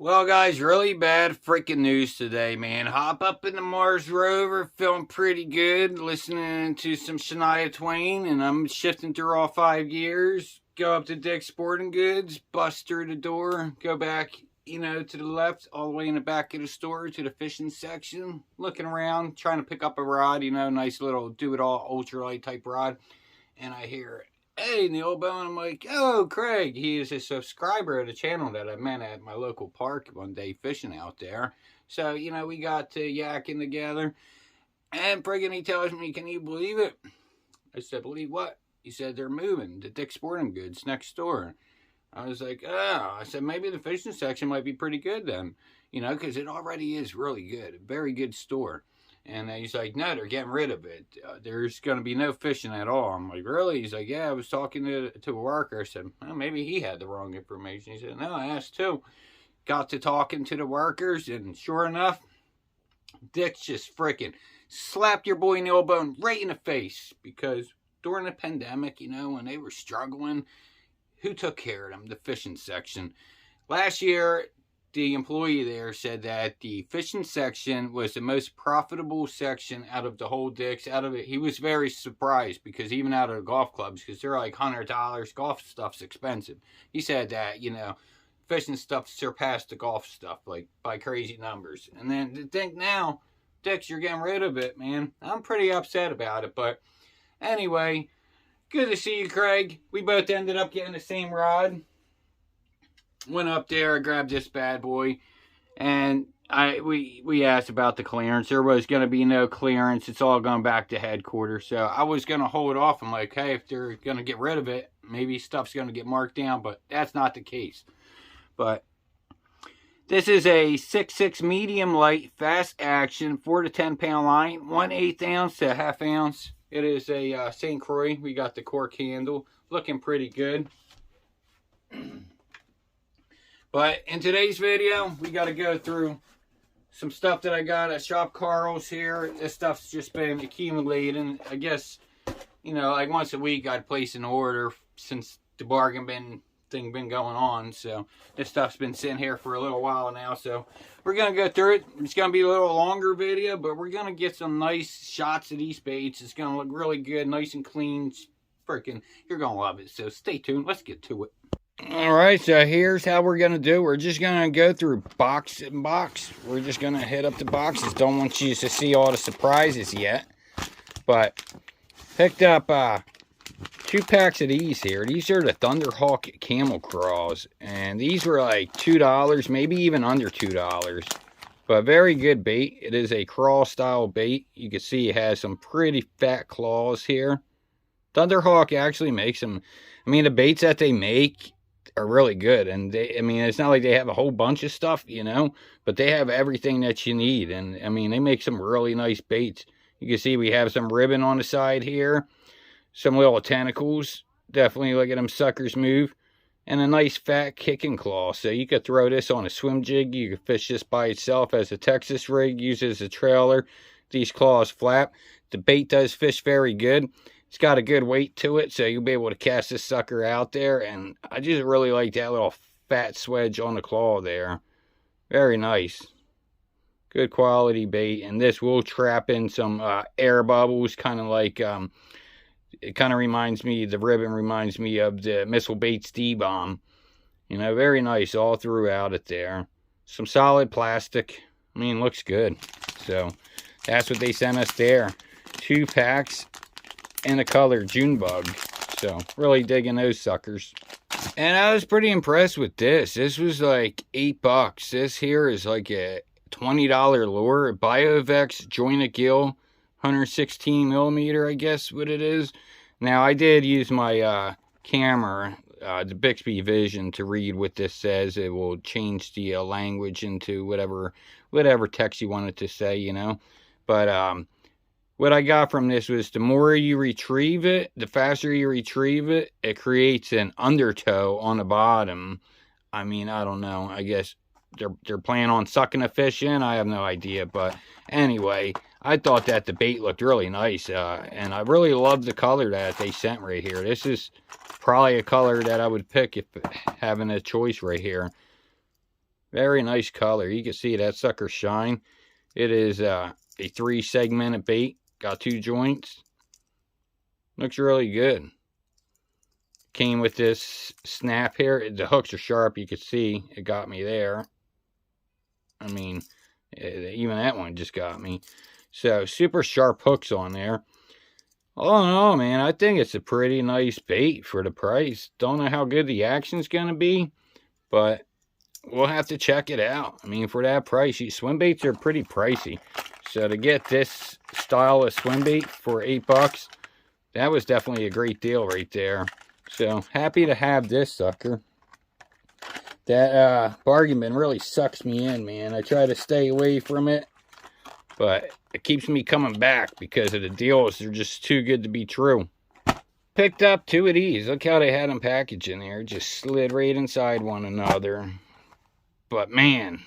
Well, guys, really bad freaking news today, man. Hop up in the Mars rover, feeling pretty good, listening to some Shania Twain, and I'm shifting through all 5 gears. Go up to Dick's Sporting Goods, bust through the door, go back, to the left, all the way in the back of the store to the fishing section. Looking around, trying to pick up a rod, nice little do-it-all ultralight type rod. And I hear, "Hey, Neil Bone." I'm like, "Oh, Craig." He is a subscriber of the channel that I met at my local park one day fishing out there. So, we got to yakking together. And friggin' he tells me, "Can you believe it?" I said, "Believe what?" He said, "They're moving to Dick's Sporting Goods next door." I was like, "Oh." I said, "Maybe the fishing section might be pretty good then." Because it already is really good. A very good store. And he's like, "No, they're getting rid of it. There's going to be no fishing at all." I'm like, "Really?" He's like, "Yeah, I was talking to a worker." I said, "Well, maybe he had the wrong information." He said, "No, I asked too." Got to talking to the workers, and sure enough, Dick's just freaking slapped your boy Neil Bone right in the face. Because during the pandemic, when they were struggling, who took care of them? The fishing section. Last year, the employee there said that the fishing section was the most profitable section out of the whole Dick's. Out of it, he was very surprised because even out of the golf clubs, because they're like $100, golf stuff's expensive. He said that, fishing stuff surpassed the golf stuff like by crazy numbers. And then to think now, Dick's, you're getting rid of it, man. I'm pretty upset about it, but anyway, good to see you, Craig. We both ended up getting the same rod. Went up there, I grabbed this bad boy, and we asked about the clearance. There was going to be no clearance. It's all going back to headquarters. So I was going to hold off. I'm like, hey, if they're going to get rid of it, maybe stuff's going to get marked down, but that's not the case. But this is a 6.6 medium light, fast action, 4 to 10 pound line, 1/8 ounce to 1/2 ounce. It is a St. Croix. We got the cork handle, looking pretty good. But in today's video, we got to go through some stuff that I got at Shop Karl'S here. This stuff's just been accumulating. I guess, like once a week I'd place an order since the bargain bin thing been going on. So this stuff's been sitting here for a little while now. So we're going to go through it. It's going to be a little longer video, but we're going to get some nice shots of these baits. It's going to look really good, nice and clean. Freaking, you're going to love it. So stay tuned. Let's get to it. Alright, so here's how we're going to do. We're just going to go through box and box. We're just going to hit up the boxes. Don't want you to see all the surprises yet. But picked up 2 packs of these here. These are the Thunderhawk Camel Craws. And these were like $2, maybe even under $2. But very good bait. It is a crawl style bait. You can see it has some pretty fat claws here. Thunderhawk actually makes them. The baits that they make are really good, and it's not like they have a whole bunch of stuff, but they have everything that you need. And they make some really nice baits. You can see we have some ribbon on the side here, some little tentacles, definitely look at them suckers move, and a nice fat kicking claw. So you could throw this on a swim jig. You could fish this by itself as a Texas rig, use it as a trailer. These claws flap. The bait does fish very good. It's got a good weight to it, so you'll be able to cast this sucker out there. And I just really like that little fat swedge on the claw there. Very nice. Good quality bait. And this will trap in some air bubbles, kind of like, it kind of reminds me, the ribbon reminds me of the Missile Baits D-Bomb. Very nice all throughout it there. Some solid plastic. Looks good. So that's what they sent us there. 2 packs. And a color Junebug. So really digging those suckers. And I was pretty impressed with this. This was like $8. This here is like a $20 lure. BioVex joint gill, 116 millimeter, I guess what it is. Now I did use my camera, the Bixby Vision, to read what this says. It will change the language into whatever text you want it to say, But what I got from this was the more you retrieve it, the faster you retrieve it, it creates an undertow on the bottom. I don't know. I guess they're planning on sucking a fish in. I have no idea. But anyway, I thought that the bait looked really nice. And I really love the color that they sent right here. This is probably a color that I would pick if having a choice right here. Very nice color. You can see that sucker shine. It is a 3-segmented bait. Got 2 joints. Looks really good. Came with this snap here. The hooks are sharp. You can see it got me there. I mean, even that one just got me. So super sharp hooks on there. All in all, man, I think it's a pretty nice bait for the price. Don't know how good the action's gonna be, but we'll have to check it out. I mean, for that price, swim baits are pretty pricey. So to get this style of swim bait for $8, that was definitely a great deal right there. So happy to have this sucker. That bargain bin really sucks me in, man. I try to stay away from it, but it keeps me coming back because of the deals. They're just too good to be true. Picked up 2 of these. Look how they had them packaged in there. Just slid right inside one another. But man,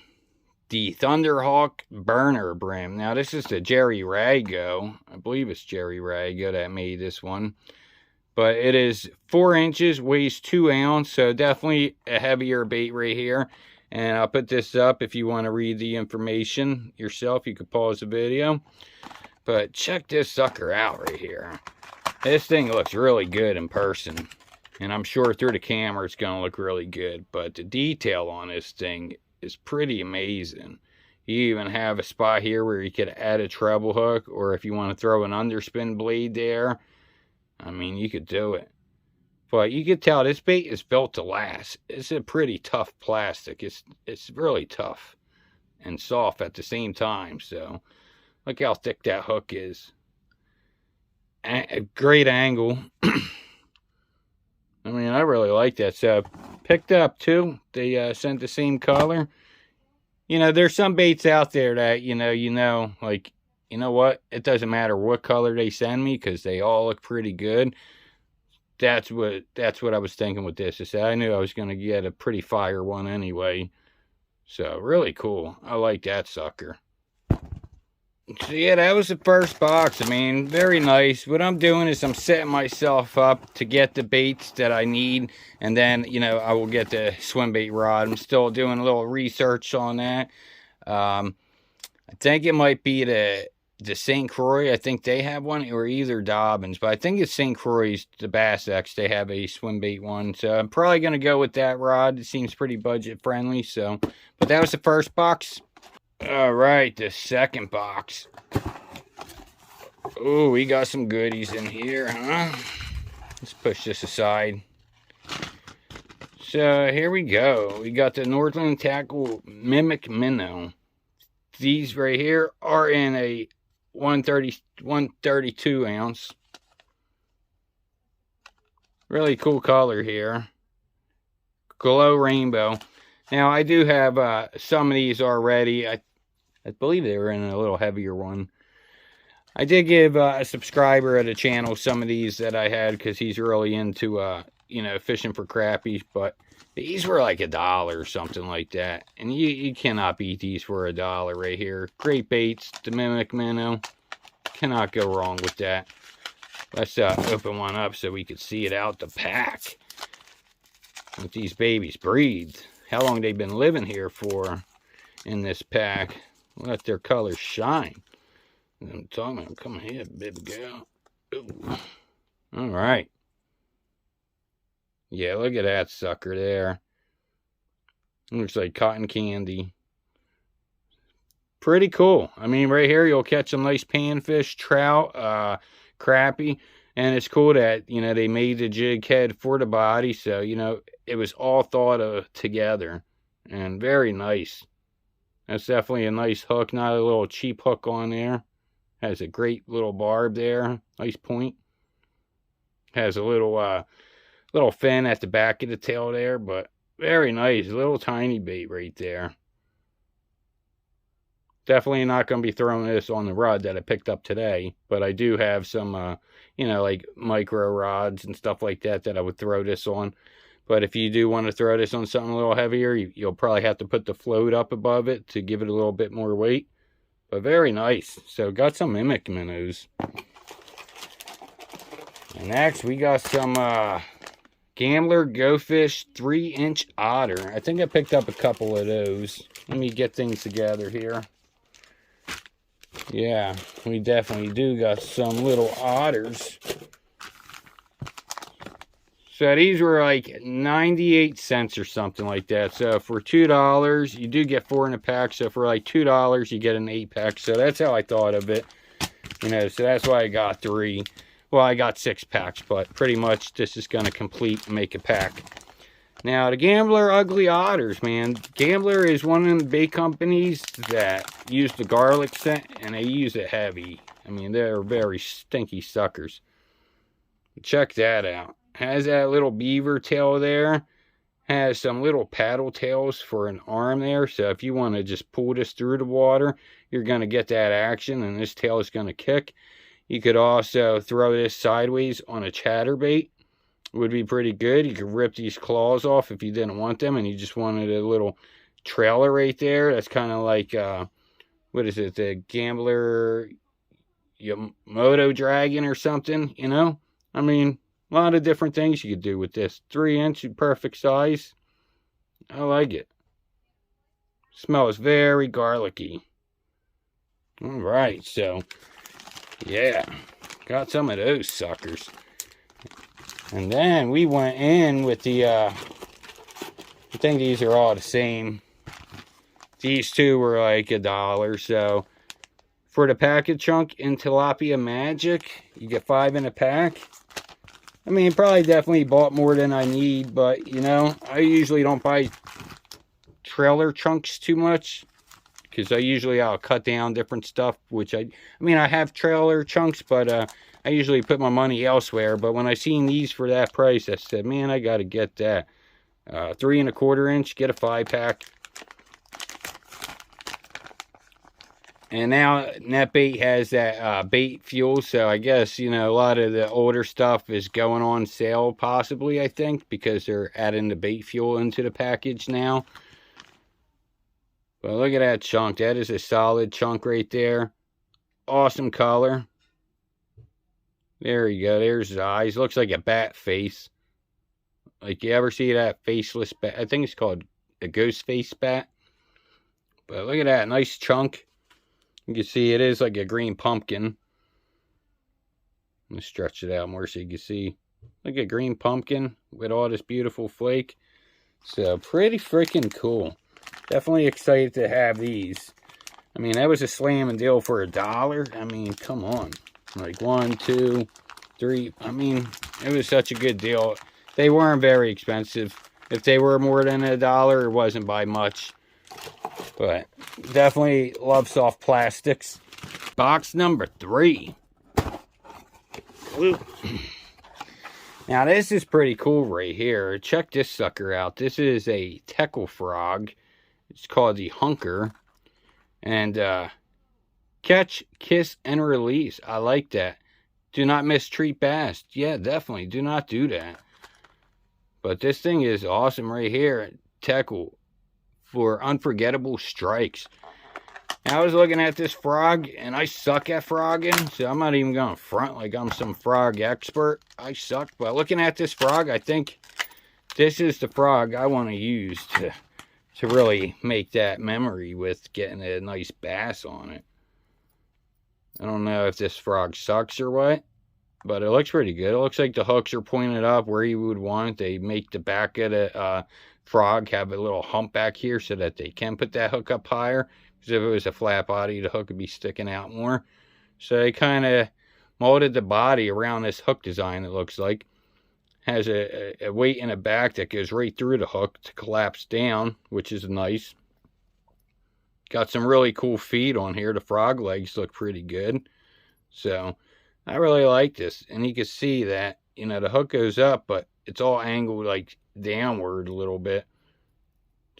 the Thunderhawk burner brim. Now this is the Jerry Rago. I believe it's Jerry Rago that made this one. But it is 4 inches, weighs 2 ounces. So definitely a heavier bait right here. And I'll put this up if you want to read the information yourself. You could pause the video. But check this sucker out right here. This thing looks really good in person. And I'm sure through the camera it's going to look really good. But the detail on this thing is pretty amazing. You even have a spot here where you could add a treble hook. Or if you want to throw an underspin blade there. I mean, you could do it. But you can tell this bait is built to last. It's a pretty tough plastic. It's really tough and soft at the same time. So look how thick that hook is. A great angle. I mean, I really like that. So picked up 2. They sent the same color. You know, there's some baits out there that, like, you know what? It doesn't matter what color they send me because they all look pretty good. That's what I was thinking with this. Is that I knew I was going to get a pretty fire one anyway. So, really cool. I like that sucker. So, yeah, that was the first box. I mean, very nice. What I'm doing is I'm setting myself up to get the baits that I need. And then, I will get the swim bait rod. I'm still doing a little research on that. I think it might be the St. Croix. I think they have one, or either Dobbins, but I think it's St. Croix's, the Bass X. They have a swim bait one, so I'm probably going to go with that rod. It seems pretty budget friendly. So, but that was the first box. All right, the second box. Oh, we got some goodies in here, huh? Let's push this aside. So here we go. We got the Northland Tackle Mimic Minnow. These right here are in a 132 ounce. Really cool color here. Glow rainbow. Now I do have some of these already. I believe they were in a little heavier one. I did give a subscriber of the channel some of these that I had because he's really into fishing for crappies, but these were like $1 or something like that. And you cannot beat these for $1 right here. Great baits, the Mimic Minnow. Cannot go wrong with that. Let's open one up so we could see it out the pack. What these babies breathe. How long they've been living here for in this pack. Let their colors shine. I'm talking about, come here, baby girl. Ooh. All right. Yeah, look at that sucker there. Looks like cotton candy. Pretty cool. I mean, right here you'll catch some nice panfish, trout, crappie. And it's cool that, they made the jig head for the body. So, it was all thought of together. And very nice. That's definitely a nice hook. Not a little cheap hook on there. Has a great little barb there. Nice point. Has a little fin at the back of the tail there, but very nice. Little tiny bait right there. Definitely not going to be throwing this on the rod that I picked up today, but I do have some, like micro rods and stuff like that I would throw this on. But if you do want to throw this on something a little heavier, you'll probably have to put the float up above it to give it a little bit more weight. But very nice. So got some Mimic Minnows. And next we got some Gambler Go Fish 3-inch otter. I think I picked up a couple of those. Let me get things together here. Yeah, we definitely do got some little otters. So these were like 98 cents or something like that. So for $2, you do get 4 in a pack. So for like $2, you get an 8-pack. So that's how I thought of it. You know, so that's why I got 3. Well, I got 6 packs, but pretty much this is going to complete and make a pack. Now, the Gambler Ugly Otters, man. Gambler is one of the big companies that use the garlic scent, and they use it heavy. I mean, they're very stinky suckers. Check that out. Has that little beaver tail there. Has some little paddle tails for an arm there. So if you want to just pull this through the water, you're going to get that action, and this tail is going to kick. You could also throw this sideways on a chatterbait. Would be pretty good. You could rip these claws off if you didn't want them and you just wanted a little trailer right there. That's kind of like, what is it, the Gambler Moto Dragon or something, you know? I mean, a lot of different things you could do with this. 3-inch, perfect size. I like it. Smells very garlicky. Alright, so, yeah. Got some of those suckers. And then we went in with the, I think these are all the same. These two were like $1. So for the packet chunk in Tilapia Magic, you get 5 in a pack. I mean, probably definitely bought more than I need, but you know, I usually don't buy trailer chunks too much. Because I'll cut down different stuff, which I mean, I have trailer chunks, but I usually put my money elsewhere. But when I seen these for that price, I said, man, I got to get that. 3 1/4 inch, get a 5-pack. And now NetBait has that bait fuel, so I guess, you know, a lot of the older stuff is going on sale, possibly, I think, because they're adding the bait fuel into the package now. But look at that chunk. That is a solid chunk right there. Awesome color. There you go. There's his eyes. Looks like a bat face. Like, you ever see that faceless bat? I think it's called a ghost face bat. But look at that. Nice chunk. You can see it is like a green pumpkin. Let me stretch it out more so you can see. Like a green pumpkin with all this beautiful flake. So, pretty freaking cool. Definitely excited to have these. I mean, that was a slamming deal for $1. I mean, come on. Like 1, 2, 3. I mean, it was such a good deal. They weren't very expensive. If they were more than $1, it wasn't by much. But definitely love soft plastics. Box number 3. Woo. Now, this is pretty cool right here. Check this sucker out. This is a teckle frog. It's called the Hunker. And catch, kiss, and release. I like that. Do not mistreat bass. Yeah, definitely. Do not do that. But this thing is awesome right here. Teckle for unforgettable strikes. I was looking at this frog, and I suck at frogging, so I'm not even going to front like I'm some frog expert. I suck. But looking at this frog, I think this is the frog I want to use to really make that memory with getting a nice bass on it. I don't know if this frog sucks or what, but it looks pretty good. It looks like the hooks are pointed up where you would want it. They make the back of the frog have a little hump back here so that they can put that hook up higher. Because if it was a flat body, the hook would be sticking out more. So they kind of molded the body around this hook design, it looks like. Has a weight in the back that goes right through the hook to collapse down, which is nice. Got some really cool feet on here. The frog legs look pretty good. So, I really like this. And you can see that, you know, the hook goes up, but it's all angled like downward a little bit.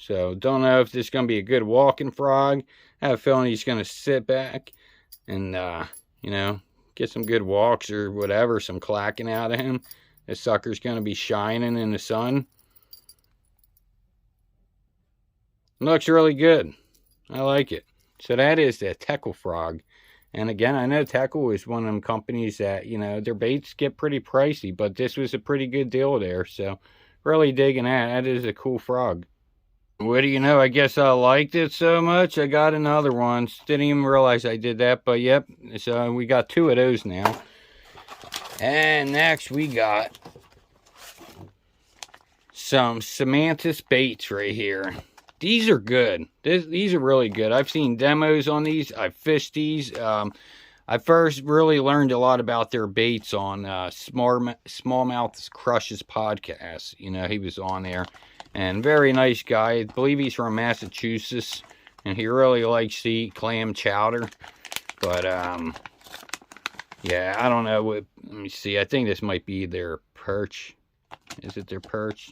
So, don't know if this is going to be a good walking frog. I have a feeling he's going to sit back and, you know, get some good walks or whatever, some clacking out of him. This sucker's going to be shining in the sun. Looks really good. I like it. So that is the teckle frog. And again, I know Tackle is one of them companies that, you know, their baits get pretty pricey, but this was a pretty good deal there. So really digging that. That is a cool frog. What do you know? I guess I liked it so much, I got another one. Didn't even realize I did that, but yep. So we got 2 of those now. And next we got some Simantis baits right here. These are good. These are really good. I've seen demos on these. I've fished these. I first really learned a lot about their baits on Smallmouth Crush's podcast. You know, he was on there. And very nice guy. I believe he's from Massachusetts. And he really likes to eat clam chowder. But, yeah, I don't know. Let me see. I think this might be their perch. Is it their perch?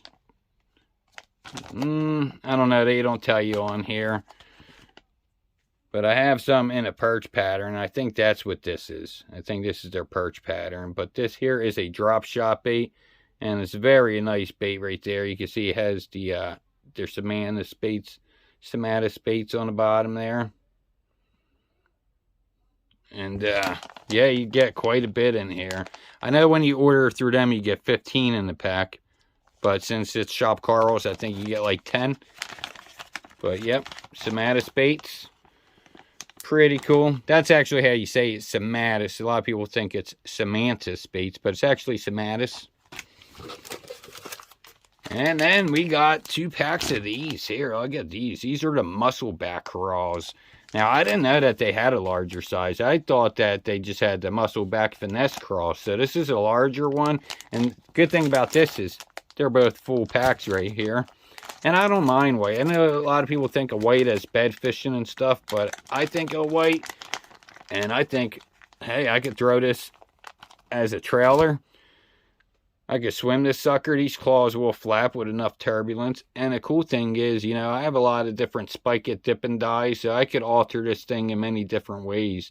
I don't know. They don't tell you on here. But I have some in a perch pattern. I think that's what this is. I think this is their perch pattern. But this here is a drop shot bait. And it's a very nice bait right there. You can see it has the their Simantis baits on the bottom there. And yeah, you get quite a bit in here. I know when you order through them, you get 15 in the pack. But since it's Shop Karl'S, I think you get like 10. But yep, Simantis baits. Pretty cool. That's actually how you say it, Simantis. A lot of people think it's Simantis baits, but it's actually Simantis. And then we got 2 packs of these. Here, look at these. These are the muscleback craws. Now, I didn't know that they had a larger size. I thought that they just had the muscleback finesse craws. So this is a larger one. And good thing about this is they're both full packs right here. And I don't mind white. I know a lot of people think of white as bed fishing and stuff. But I think of white. And I think, hey, I could throw this as a trailer. I could swim this sucker. These claws will flap with enough turbulence. And the cool thing is, you know, I have a lot of different spike it, dip, and dies. So I could alter this thing in many different ways.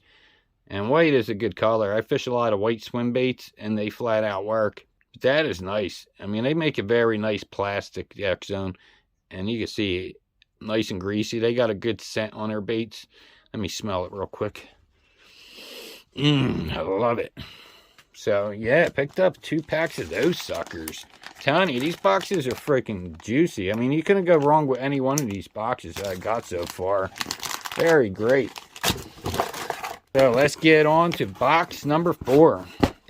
And white is a good color. I fish a lot of white swim baits, and they flat out work. But that is nice. I mean, they make a very nice plastic X zone. And you can see, nice and greasy. They got a good scent on their baits. Let me smell it real quick. I love it. So, yeah, picked up 2 packs of those suckers. I'm telling you, these boxes are freaking juicy. I mean, you couldn't go wrong with any one of these boxes that I got so far. Very great. So, let's get on to box number 4.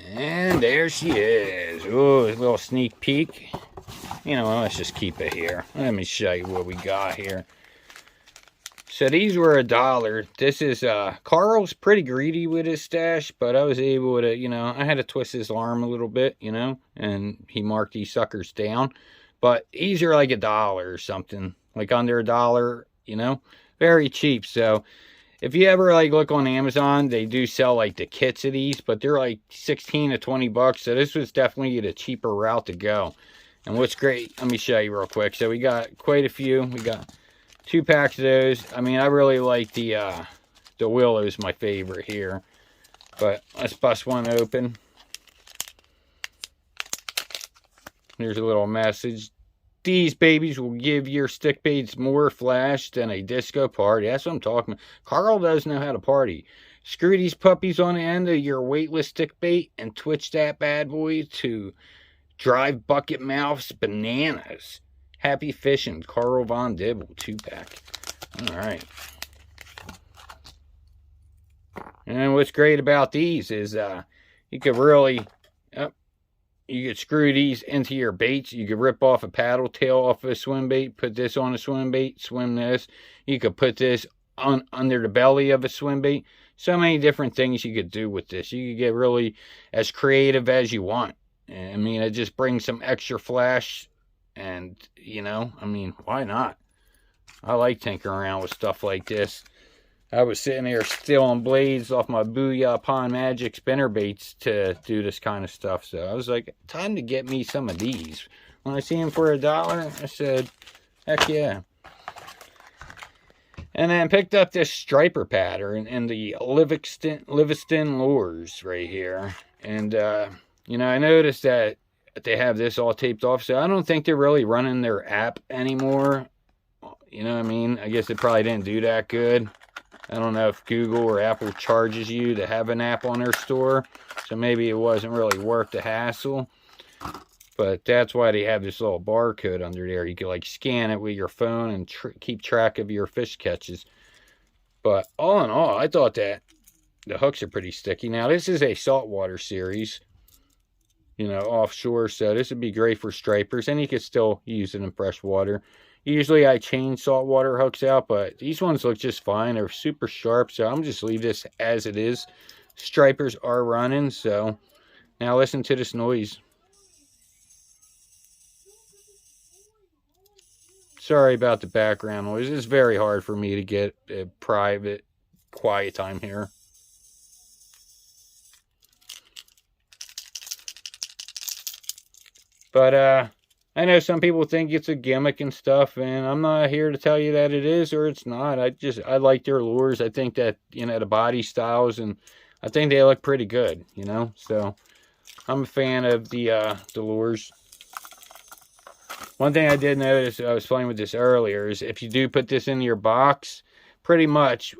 And there she is. Ooh, a little sneak peek. You know, let's just keep it here. Let me show you what we got here. So these were $1. This is, Karl's pretty greedy with his stash, but I was able to, you know, I had to twist his arm a little bit, you know, and he marked these suckers down. But these are like $1 or something, like under $1, you know, very cheap. So if you ever like look on Amazon, they do sell like the kits of these, but they're like 16 to 20 bucks. So this was definitely the cheaper route to go. And what's great, let me show you real quick. So we got quite a few. We got 2 packs of those. I mean, I really like the Willow's my favorite here. But let's bust one open. Here's a little message. These babies will give your stick baits more flash than a disco party. That's what I'm talking about. Karl does know how to party. Screw these puppies on the end of your weightless stick bait and twitch that bad boy to drive bucket mouths bananas. Happy fishing, Karl Von Dibble, 2-pack. All right. And what's great about these is you could really, you could screw these into your baits. You could rip off a paddle tail off of a swim bait, put this on a swim bait, swim this. You could put this under the belly of a swim bait. So many different things you could do with this. You could get really as creative as you want. I mean, it just brings some extra flash. And, you know, I mean, why not? I like tinkering around with stuff like this. I was sitting there stealing blades off my Booyah Pond Magic spinner baits to do this kind of stuff. So I was like, time to get me some of these. When I see them for $1, I said, heck yeah. And then picked up this striper pattern in the Livingston lures right here. And, you know, I noticed that they have this all taped off, so I don't think they're really running their app anymore. You know what I mean? I guess it probably didn't do that good. I don't know if Google or Apple charges you to have an app on their store, so maybe it wasn't really worth the hassle. But that's why they have this little barcode under there. You can like scan it with your phone and keep track of your fish catches. But all in all, I thought that the hooks are pretty sticky. Now, this is a saltwater series, you know, offshore, so this would be great for stripers, and you could still use it in freshwater. Usually I change saltwater hooks out, but these ones look just fine. They're super sharp, so I'm just leave this as it is. Stripers are running, so now listen to this noise. Sorry about the background noise. It's very hard for me to get a private, quiet time here. But I know some people think it's a gimmick and stuff, and I'm not here to tell you that it is or it's not. I like their lures. I think that, you know, the body styles, and I think they look pretty good, you know. So I'm a fan of the lures. One thing I did notice, I was playing with this earlier, is if you do put this in your box, pretty much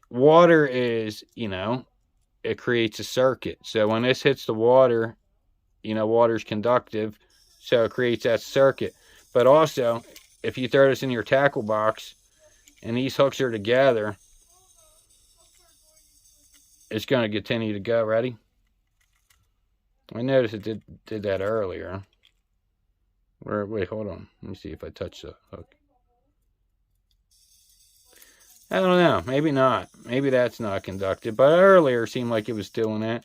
water is, you know, it creates a circuit. So when this hits the water, you know, water's conductive, so it creates that circuit. But also, if you throw this in your tackle box and these hooks are together, it's going to continue to go. Ready? I noticed it did that earlier. Wait, hold on. Let me see if I touch the hook. I don't know. Maybe not. Maybe that's not conductive. But earlier it seemed like it was doing that.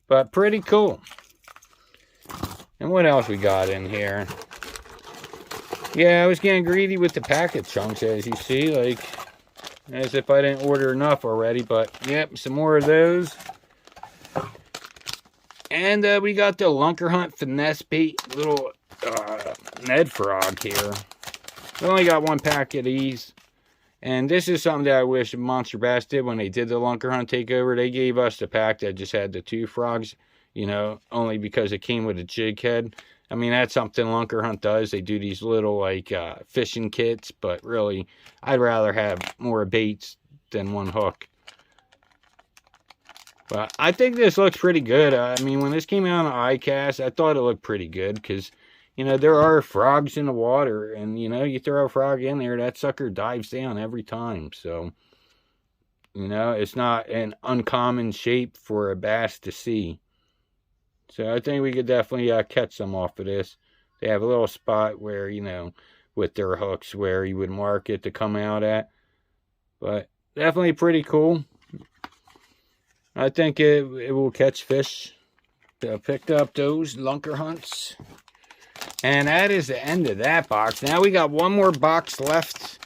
But pretty cool. And what else we got in here? Yeah, I was getting greedy with the packet chunks, as you see. Like, as if I didn't order enough already. But, yep, some more of those. And we got the Lunker Hunt Finesse Bait little Ned Frog here. We only got one pack of these. And this is something that I wish Monster Bass did when they did the Lunker Hunt takeover. They gave us the pack that just had the 2 frogs, you know, only because it came with a jig head. I mean, that's something Lunker Hunt does. They do these little, like, fishing kits. But really, I'd rather have more baits than one hook. But I think this looks pretty good. I mean, when this came out on iCast, I thought it looked pretty good. Because, you know, there are frogs in the water. And, you know, you throw a frog in there, that sucker dives down every time. So, you know, it's not an uncommon shape for a bass to see. So I think we could definitely catch some off of this. They have a little spot where, you know, with their hooks where you would mark it to come out at. But definitely pretty cool. I think it will catch fish. So I picked up those Lunker Hunts. And that is the end of that box. Now we got one more box left.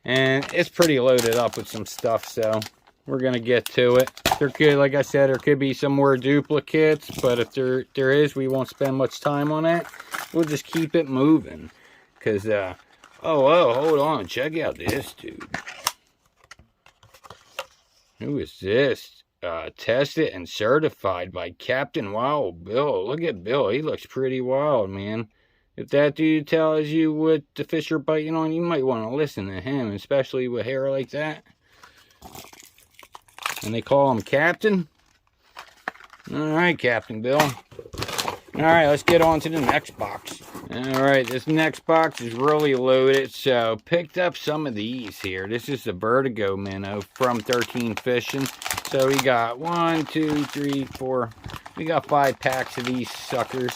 And it's pretty loaded up with some stuff. So we're going to get to it. There could, like I said, there could be some more duplicates. But if there is, we won't spend much time on that. We'll just keep it moving. Because, oh, hold on. Check out this dude. Who is this? Tested and certified by Captain Wild Bill. Look at Bill. He looks pretty wild, man. If that dude tells you what the fish are biting on, you might want to listen to him, especially with hair like that. And they call him Captain. Alright, Captain Bill. Alright, let's get on to the next box. Alright, this next box is really loaded, so picked up some of these here. This is the Vertigo minnow from 13 Fishing. So we got 1, 2, 3, 4. We got 5 packs of these suckers.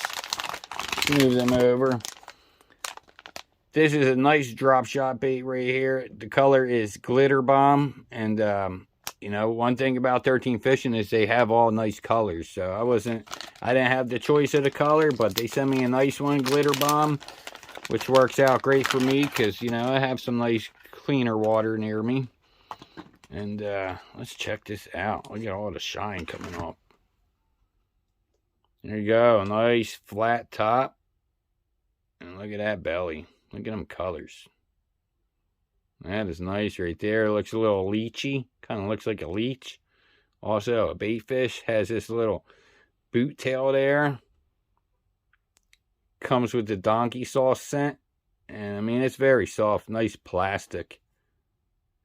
Move them over. This is a nice drop shot bait right here. The color is Glitter Bomb. And, you know, one thing about 13 Fishing is they have all nice colors. So I didn't have the choice of the color, but they sent me a nice one, Glitter Bomb, which works out great for me because, you know, I have some nice cleaner water near me. And let's check this out. Look at all the shine coming off. There you go. Nice flat top. And look at that belly. Look at them colors. That is nice right there. Looks a little leechy. Kind of looks like a leech. Also, a bait fish has this little boot tail there. Comes with the donkey sauce scent. And I mean, it's very soft. Nice plastic.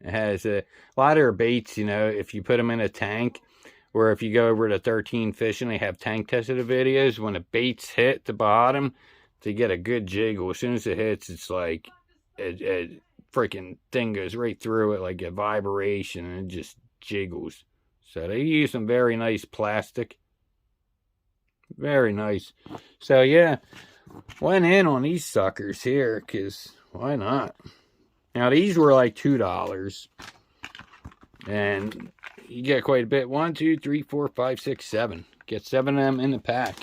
It has a lot of their baits, you know, if you put them in a tank, or if you go over to 13 Fishing, they have tank tested videos. When the baits hit the bottom, to get a good jiggle. As soon as it hits, it's like a freaking thing goes right through it, like a vibration, and it just jiggles. So they use some very nice plastic. Very nice. So yeah, went in on these suckers here, because why not? Now these were like $2. And you get quite a bit. 1, 2, 3, 4, 5, 6, 7. Get 7 of them in the pack.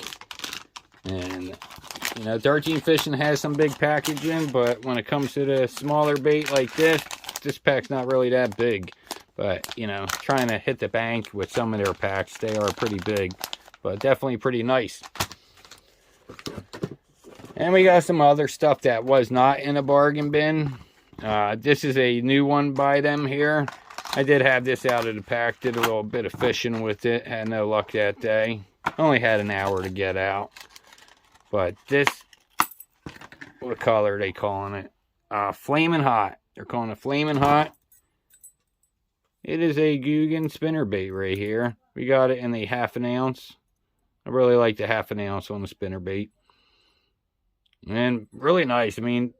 And, you know, 13 Fishing has some big packaging, but when it comes to the smaller bait like this pack's not really that big. But, you know, trying to hit the bank with some of their packs, they are pretty big. But definitely pretty nice. And we got some other stuff that was not in a bargain bin. This is a new one by them here. I did have this out of the pack. Did a little bit of fishing with it. Had no luck that day. Only had an hour to get out. But this, what color are they calling it? Flamin' Hot. They're calling it Flamin' Hot. It is a Guggen spinnerbait right here. We got it in the 1/2 ounce. I really like the 1/2 ounce on the spinnerbait. And really nice. I mean,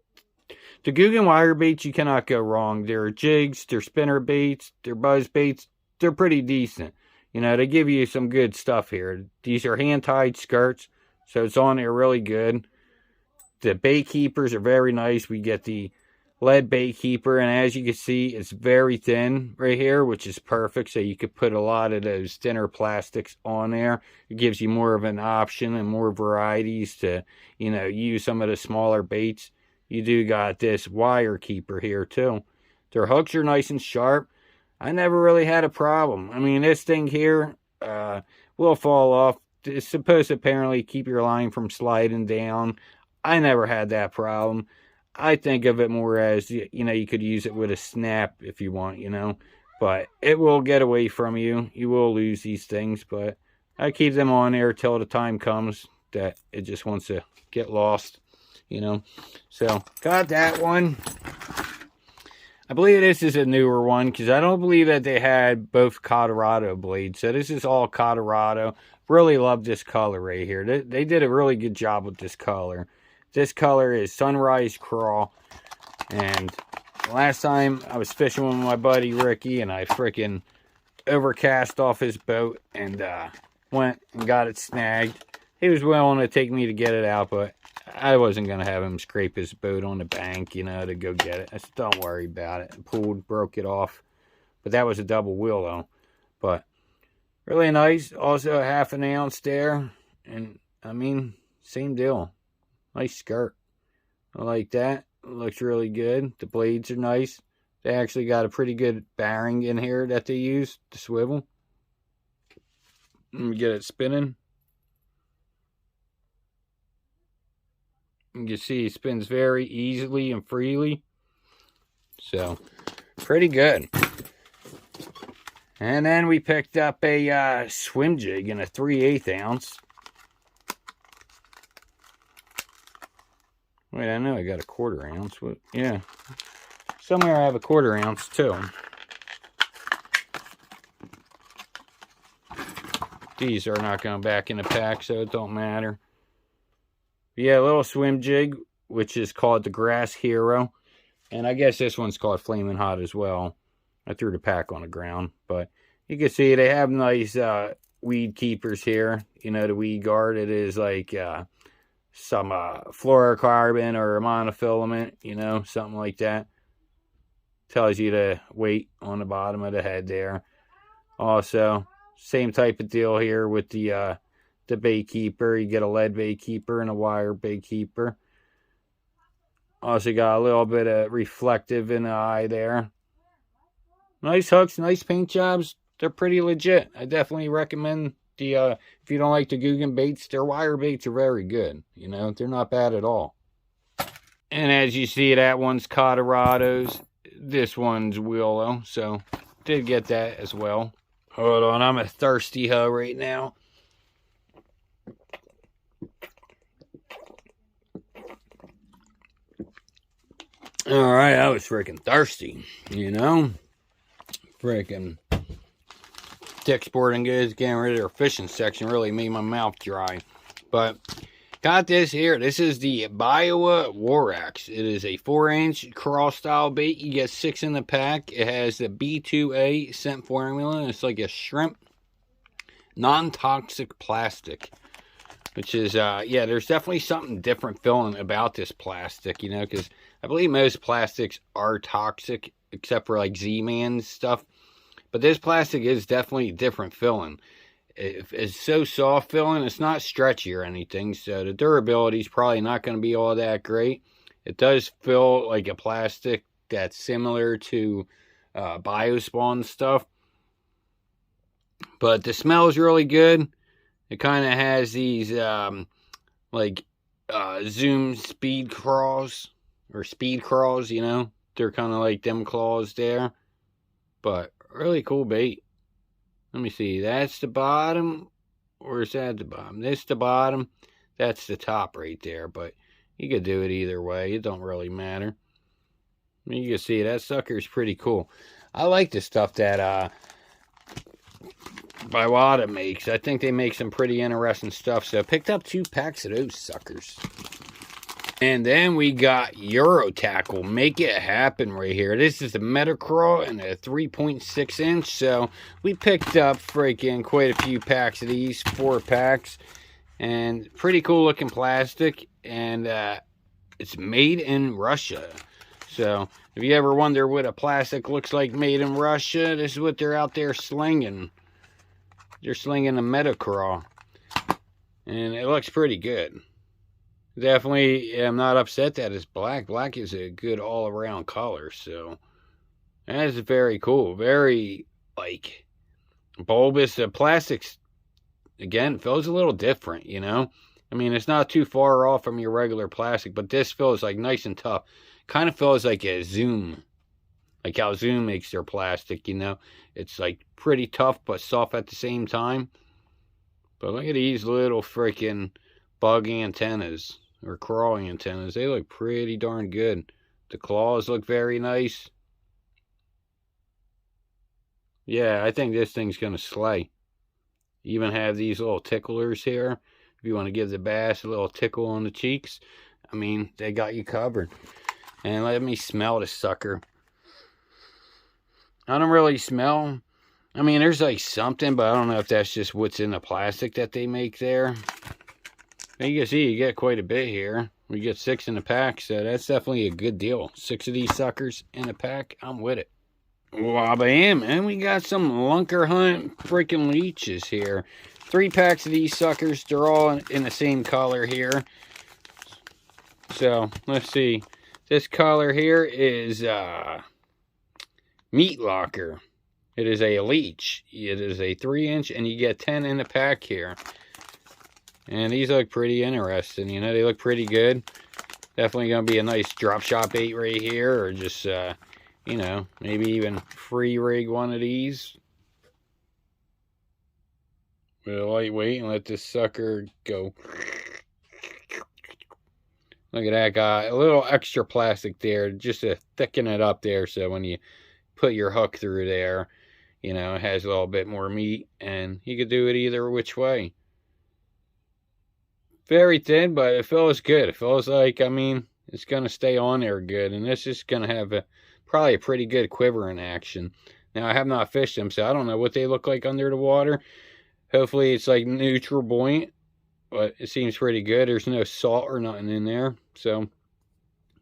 the Guggen wire baits, you cannot go wrong. Their jigs, their spinner baits, their buzz baits, they're pretty decent. You know, they give you some good stuff here. These are hand-tied skirts, so it's on there really good. The bait keepers are very nice. We get the lead bait keeper, and as you can see, it's very thin right here, which is perfect. So you could put a lot of those thinner plastics on there. It gives you more of an option and more varieties to, you know, use some of the smaller baits. You do got this wire keeper here too. Their hooks are nice and sharp. I never really had a problem. I mean, this thing here will fall off. It's supposed to apparently keep your line from sliding down. I never had that problem. I think of it more as, you know, you could use it with a snap if you want, you know. But it will get away from you. You will lose these things. But I keep them on there till the time comes that it just wants to get lost, you know. So, got that one. I believe this is a newer one, because I don't believe that they had both Colorado blades. So this is all Colorado. Really love this color right here. They did a really good job with this color. This color is Sunrise Craw. And last time I was fishing with my buddy Ricky, and I freaking overcast off his boat and went and got it snagged. He was willing to take me to get it out, but I wasn't going to have him scrape his boat on the bank, you know, to go get it. I said, don't worry about it. I pulled, broke it off. But that was a double wheel, though. But really nice. Also a 1/2 ounce there. And, I mean, same deal. Nice skirt. I like that. It looks really good. The blades are nice. They actually got a pretty good bearing in here that they use to swivel. Let me get it spinning. You can see it spins very easily and freely. So, pretty good. And then we picked up a swim jig in a 3/8 ounce. Wait, I know I got a 1/4 ounce. What? Yeah. Somewhere I have a 1/4 ounce too. These are not going back in the pack, so it don't matter. Yeah, a little swim jig, which is called the Grass Hero. And I guess this one's called Flamin' Hot as well. I threw the pack on the ground. But you can see they have nice weed keepers here. You know, the weed guard, it is like some fluorocarbon or a monofilament, you know, something like that. Tells you the weight on the bottom of the head there. Also, same type of deal here with the bait keeper. You get a lead bait keeper and a wire bait keeper. Also got a little bit of reflective in the eye there. Nice hooks, nice paint jobs. They're pretty legit. I definitely recommend the, if you don't like the Guggen baits, their wire baits are very good. You know, they're not bad at all. And as you see, that one's Colorado's. This one's Willow. So, did get that as well. Hold on, I'm a thirsty hoe right now. Alright, I was freaking thirsty, you know. freaking Dick Sporting Goods, getting rid of their fishing section really made my mouth dry. But got this here. This is the Berkeley War Pig. It is a 4-inch crawl style bait. You get 6 in the pack. It has the B2A scent formula. It's like a shrimp non-toxic plastic, which is yeah, there's definitely something different feeling about this plastic, you know, because I believe most plastics are toxic except for like Z-Man stuff. But this plastic is definitely different feeling. It's so soft feeling. It's not stretchy or anything. So the durability is probably not going to be all that great. It does feel like a plastic that's similar to Biospawn stuff. But the smell is really good. It kind of has these like zoom speed craws. Or speed craws, you know. They're kind of like them claws there. But really cool bait. Let me see. That's the bottom. Or is that the bottom? This the bottom. That's the top right there. But you could do it either way. It don't really matter. I mean, you can see that sucker's pretty cool. I like the stuff that Biwada makes. I think they make some pretty interesting stuff. So I picked up 2 packs of those suckers. And then we got Euro Tackle. Make it happen right here. This is the Metacraw and a 3.6 inch. So we picked up freaking quite a few packs of these. 4 packs. And pretty cool looking plastic. And it's made in Russia. So if you ever wonder what a plastic looks like made in Russia, this is what they're out there slinging. They're slinging a Metacraw. And it looks pretty good. Definitely am not upset that it's black. Black is a good all-around color, so that's very cool. Very, like, bulbous. The plastics, again, feels a little different, you know? I mean, it's not too far off from your regular plastic, but this feels, like, nice and tough. Kind of feels like a Zoom. Like how Zoom makes their plastic, you know? It's, like, pretty tough, but soft at the same time. But look at these little freaking bug antennas. Or crawling antennas. They look pretty darn good. The claws look very nice. Yeah, I think this thing's going to slay. Even have these little ticklers here. If you want to give the bass a little tickle on the cheeks. I mean, they got you covered. And let me smell this sucker. I don't really smell. I mean, there's like something, but I don't know if that's just what's in the plastic that they make there. And you can see you get quite a bit here. We get 6 in the pack, so that's definitely a good deal. 6 of these suckers in a pack, I'm with it. Wabam, and we got some Hunker Hunt freaking Leeches here. 3 packs of these suckers. They're all in the same color here. So, let's see. This color here is Meat Locker. It is a leech. It is a 3-inch, and you get 10 in the pack here. And these look pretty interesting, you know, they look pretty good. Definitely going to be a nice drop shot bait right here, or just, you know, maybe even free rig one of these. With a lightweight and let this sucker go. Look at that guy, a little extra plastic there, just to thicken it up there, so when you put your hook through there, you know, it has a little bit more meat, and you could do it either which way. Very thin, but it feels good. It feels like, I mean, it's going to stay on there good. And this is going to have probably a pretty good quivering action. Now, I have not fished them, so I don't know what they look like under the water. Hopefully, it's like neutral buoyant. But it seems pretty good. There's no salt or nothing in there. So,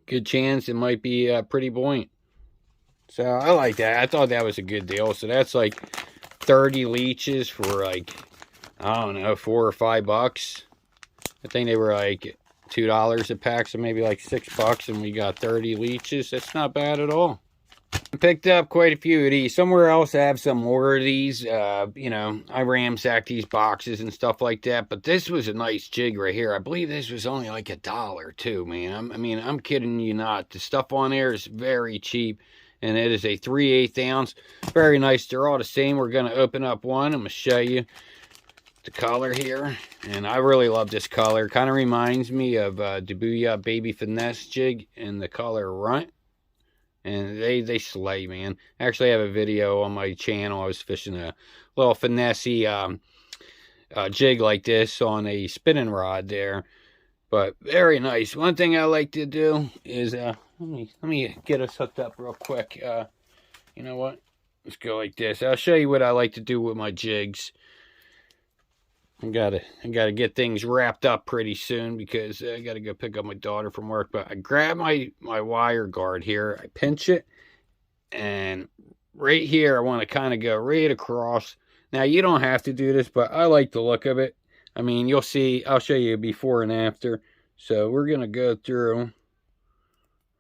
good chance it might be pretty buoyant. So, I like that. I thought that was a good deal. So, that's like 30 leeches for like, I don't know, $4 or $5. I think they were like $2 a pack, so maybe like $6, and we got 30 leeches. That's not bad at all. I picked up quite a few of these. Somewhere else I have some more of these. You know, I ransacked these boxes and stuff like that, but this was a nice jig right here. I believe this was only like $1 too, man. I mean, I'm kidding you not. The stuff on there is very cheap, and it is a 3/8 ounce. Very nice. They're all the same. We're going to open up one. I'm going to show you the color here, and I really love this color. Kind of reminds me of the Booyah Baby Finesse jig in the color Runt. And they slay, man. I actually have a video on my channel. I was fishing a little finessey jig like this on a spinning rod there. But very nice. One thing I like to do is, let me get us hooked up real quick. You know what? Let's go like this. I'll show you what I like to do with my jigs. I gotta get things wrapped up pretty soon because I gotta go pick up my daughter from work. But I grab my wire guard here, I pinch it, and right here I want to kind of go right across. Now you don't have to do this, but I like the look of it. I mean, you'll see. I'll show you before and after. So we're gonna go through.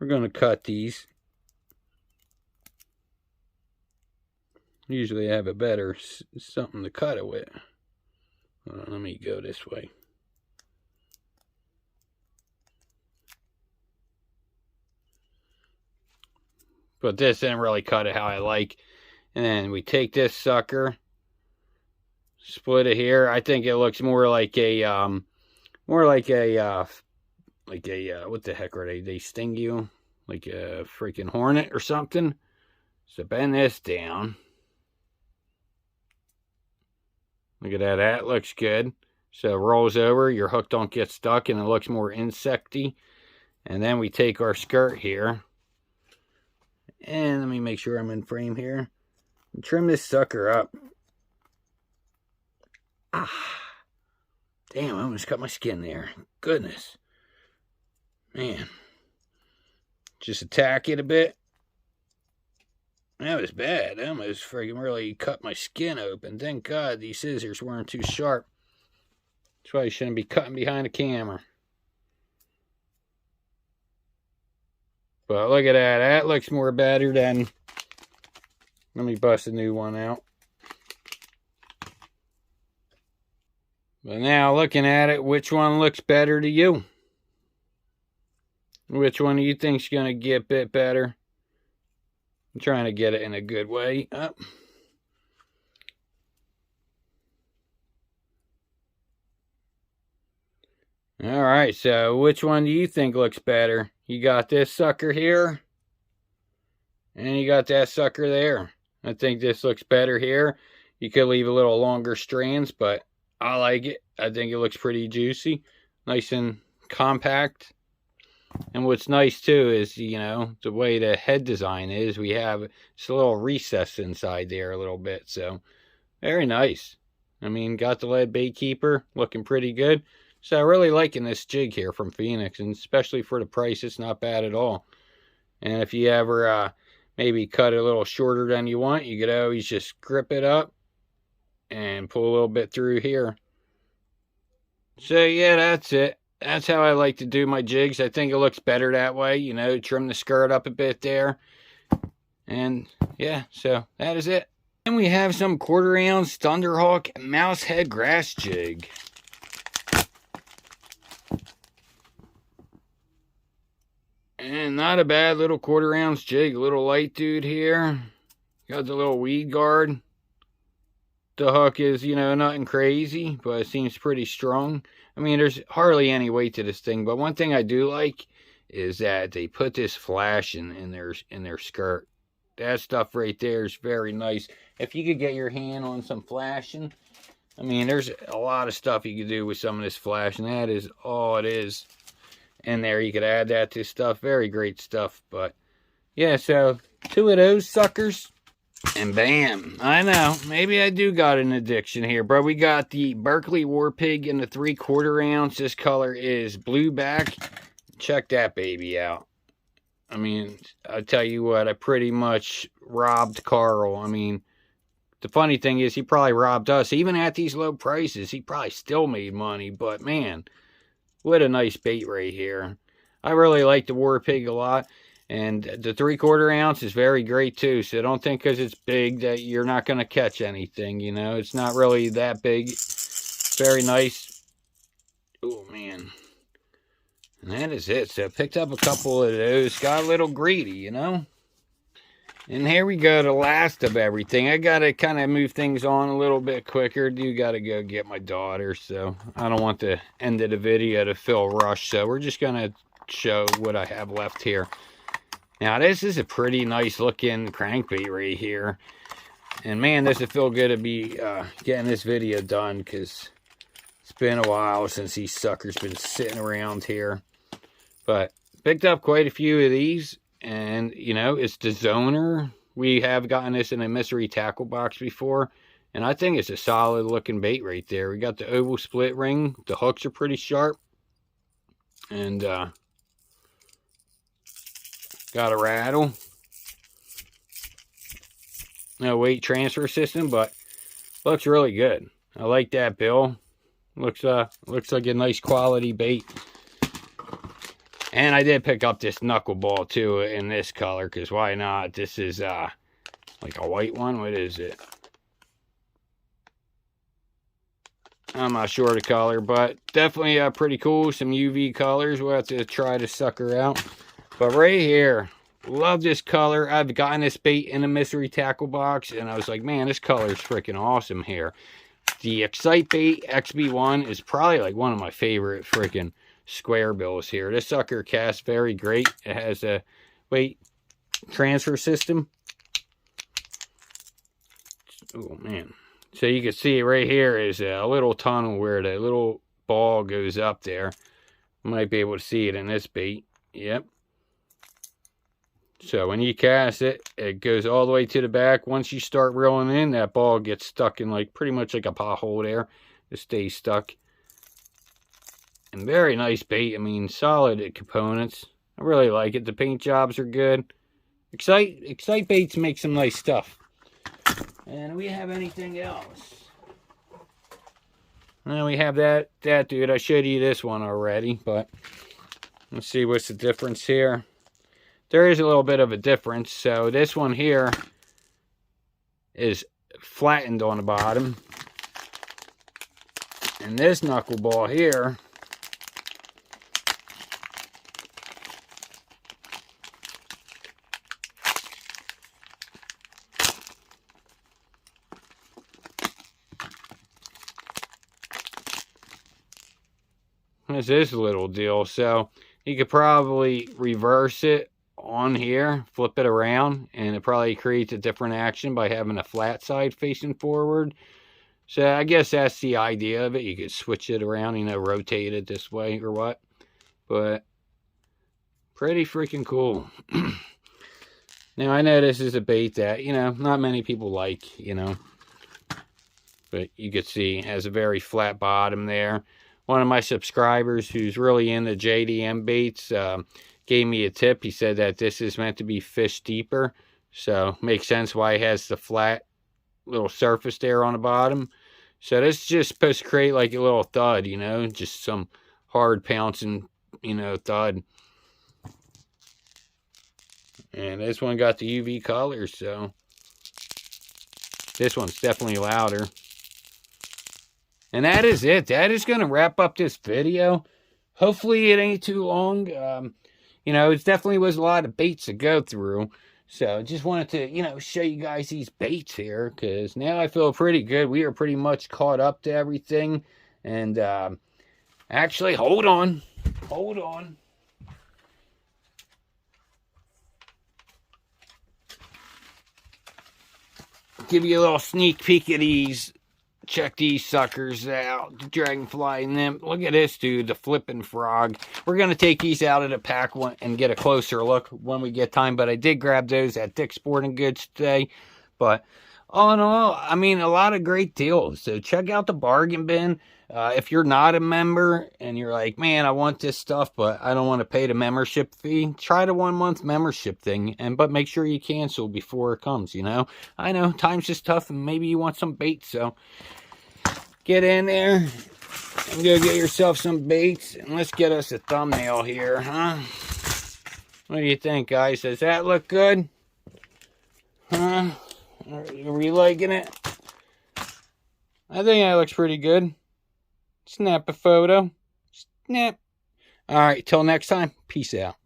We're gonna cut these. Usually I have a better something to cut it with. Let me go this way. But this didn't really cut it how I like. And then we take this sucker, split it here. I think it looks more like a what the heck are they? They sting you like a freaking hornet or something. So bend this down. Look at that, that looks good. So it rolls over, your hook don't get stuck, and it looks more insecty. And then we take our skirt here. And let me make sure I'm in frame here. And trim this sucker up. Ah. Damn, I almost cut my skin there. Goodness. Man. Just attack it a bit. That was bad. I almost freaking really cut my skin open. Thank God these scissors weren't too sharp. That's why you shouldn't be cutting behind the camera. But look at that. That looks more better than... Let me bust a new one out. But now looking at it, which one looks better to you? Which one do you think's going to get a bit better? I'm trying to get it in a good way. Up. Alright, so which one do you think looks better? You got this sucker here. And you got that sucker there. I think this looks better here. You could leave a little longer strands, but I like it. I think it looks pretty juicy. Nice and compact. And what's nice too is, you know, the way the head design is, we have just a little recess inside there a little bit. So, very nice. I mean, got the lead bait keeper, looking pretty good. So, really liking this jig here from Phoenix, and especially for the price, it's not bad at all. And if you ever maybe cut it a little shorter than you want, you could always just grip it up and pull a little bit through here. So, yeah, that's it. That's how I like to do my jigs. I think it looks better that way. You know, trim the skirt up a bit there. And, yeah, so that is it. And we have some 1/4 ounce Thunderhawk mouse head grass jig. And not a bad little 1/4 ounce jig. A little light dude here. Got the little weed guard. The hook is, you know, nothing crazy, but it seems pretty strong. I mean, there's hardly any weight to this thing, but one thing I do like is that they put this flash in their skirt. That stuff right there is very nice. If you could get your hand on some flashing, I mean, there's a lot of stuff you could do with some of this flash, and that is all it is. And there, you could add that to stuff. Very great stuff, but yeah, so 2 of those suckers. And bam, I know, maybe I do got an addiction here, but we got the Berkeley War Pig in the 3/4 ounce. This color is blue back. Check that baby out. I mean, I tell you what, I pretty much robbed Karl. I mean, the funny thing is he probably robbed us. Even at these low prices, he probably still made money, but man, what a nice bait right here. I really like the War Pig a lot. And the 3/4 ounce is very great too. So don't think because it's big that you're not going to catch anything. You know, it's not really that big. Very nice. Oh, man. And that is it. So I picked up a couple of those. Got a little greedy, you know. And here we go. The last of everything. I got to kind of move things on a little bit quicker. Do got to go get my daughter. So I don't want the end of the video to feel rushed. So we're just going to show what I have left here. Now this is a pretty nice looking crankbait right here. And man, does it feel good to be getting this video done, because it's been a while since these suckers been sitting around here. But picked up quite a few of these, and you know, it's the Zoner. We have gotten this in a mystery tackle box before, and I think it's a solid looking bait right there. We got the oval split ring. The hooks are pretty sharp, and got a rattle. No weight transfer system, but looks really good. I like that bill. Looks like a nice quality bait. And I did pick up this knuckleball too in this color, because why not? This is like a white one. What is it? I'm not sure the color, but definitely pretty cool. Some UV colors. We'll have to try the sucker out. But right here, love this color. I've gotten this bait in a mystery tackle box, and I was like, man, this color is freaking awesome here. The Excite Bait XB1 is probably like one of my favorite freaking square bills here. This sucker casts very great. It has a weight transfer system. Oh man. So you can see right here is a little tunnel where the little ball goes up there. You might be able to see it in this bait. Yep. So when you cast it, it goes all the way to the back. Once you start reeling in, that ball gets stuck in like pretty much like a pothole there. It stays stuck. And very nice bait. I mean, solid components. I really like it. The paint jobs are good. Excite Baits make some nice stuff. And do we have anything else? Well, we have that dude. I showed you this one already, but let's see what's the difference here. There is a little bit of a difference. So this one here is flattened on the bottom. And this knuckleball here is this little deal. So you could probably reverse it on here, flip it around, and it probably creates a different action by having a flat side facing forward. So I guess that's the idea of it. You could switch it around, you know, rotate it this way or what. But pretty freaking cool. Now I know this is a bait that, you know, not many people like, you know. But you could see it has a very flat bottom there. One of my subscribers who's really into JDM baits gave me a tip. He said that this is meant to be fish deeper. So makes sense why it has the flat little surface there on the bottom. So this is just supposed to create like a little thud, you know, just some hard pouncing, you know, thud. And this one got the UV color, so this one's definitely louder. And that is it. That is going to wrap up this video. Hopefully it ain't too long. You know, it definitely was a lot of baits to go through. So just wanted to, you know, show you guys these baits here, because now I feel pretty good. We are pretty much caught up to everything. And actually, hold on. Hold on. Give you a little sneak peek of these. Check these suckers out. The dragonfly nymph. Look at this, dude. The flipping frog. We're going to take these out of the pack and get a closer look when we get time. But I did grab those at Dick's Sporting Goods today. But all in all, I mean, a lot of great deals. So check out the bargain bin. If you're not a member and you're like, man, I want this stuff, but I don't want to pay the membership fee, try the 1 month membership thing. But make sure you cancel before it comes, you know. I know times is tough and maybe you want some bait, so get in there and go get yourself some baits, and let's get us a thumbnail here, huh? What do you think, guys? Does that look good? Huh? Are we liking it? I think that looks pretty good. Snap a photo. Snap. All right, till next time. Peace out.